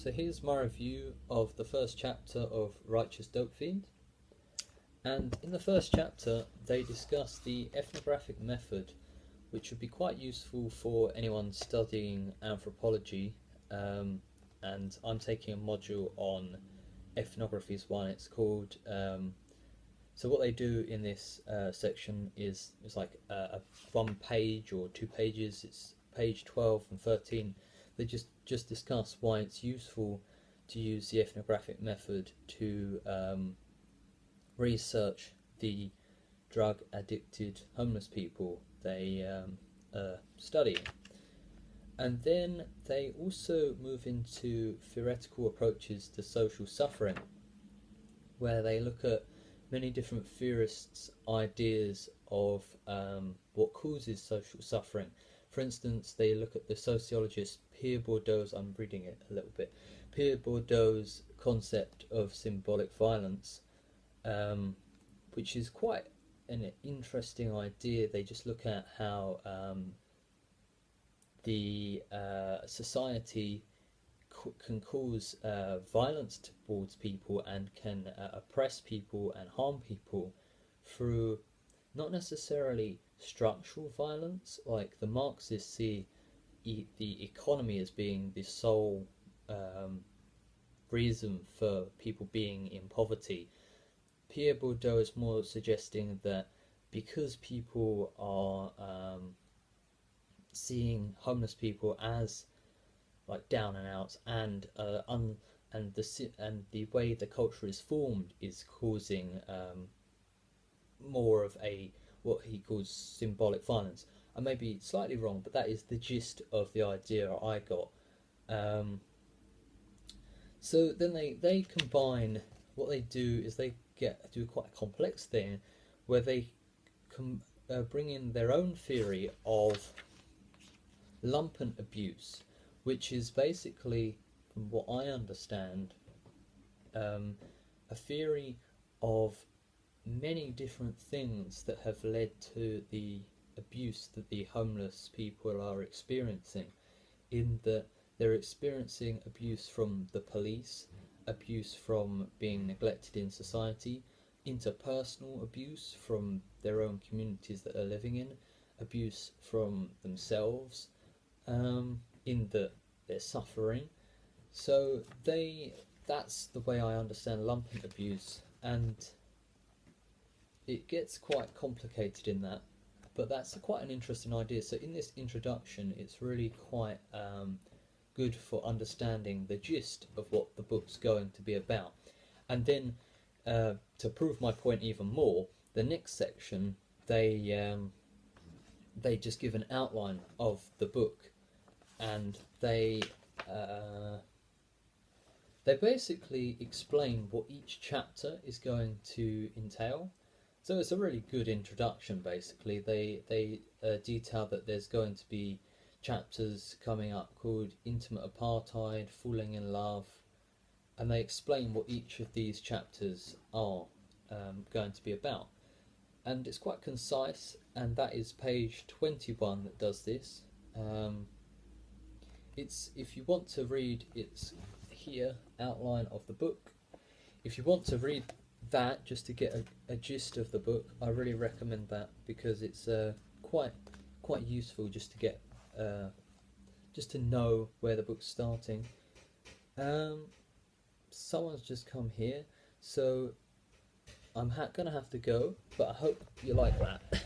So here's my review of the first chapter of Righteous Dopefiend. And in the first chapter they discuss the ethnographic method, which would be quite useful for anyone studying anthropology, and I'm taking a module on ethnographies one. It's called so what they do in this section is like a 1 page or 2 pages. It's page 12 and 13. They just discuss why it's useful to use the ethnographic method to research the drug addicted homeless people they study. And then they also move into theoretical approaches to social suffering, where they look at many different theorists' ideas of what causes social suffering. For instance, they look at the sociologist Pierre Bourdieu's, I'm reading it a little bit, Pierre Bourdieu's concept of symbolic violence, which is quite an interesting idea. They just look at how the society can cause violence towards people and can oppress people and harm people through not necessarily structural violence, like the Marxists see the economy as being the sole reason for people being in poverty. Pierre Bourdieu is more suggesting that because people are seeing homeless people as like down and outs, and the way the culture is formed is causing more of a what he calls symbolic violence. I may be slightly wrong, but that is the gist of the idea I got. So then they combine, what they do is they do quite a complex thing where they bring in their own theory of lumpen abuse, which is basically, from what I understand, a theory of many different things that have led to the abuse that the homeless people are experiencing, in that they're experiencing abuse from the police, abuse from being neglected in society, interpersonal abuse from their own communities that they're living in, abuse from themselves, in that they're suffering. So that's the way I understand lumpen abuse, and it gets quite complicated in that, but that's quite an interesting idea. So in this introduction it's really quite good for understanding the gist of what the book's going to be about. And then to prove my point even more, the next section they just give an outline of the book, and they basically explain what each chapter is going to entail. So it's a really good introduction. Basically, they detail that there's going to be chapters coming up called Intimate Apartheid, Falling in Love, and they explain what each of these chapters are going to be about. And it's quite concise, and that is page 21 that does this. It's, if you want to read, it's here, outline of the book. If you want to read that just to get a gist of the book, I really recommend that, because it's quite useful just to get just to know where the book's starting. Someone's just come here, so I'm gonna have to go, but I hope you like that.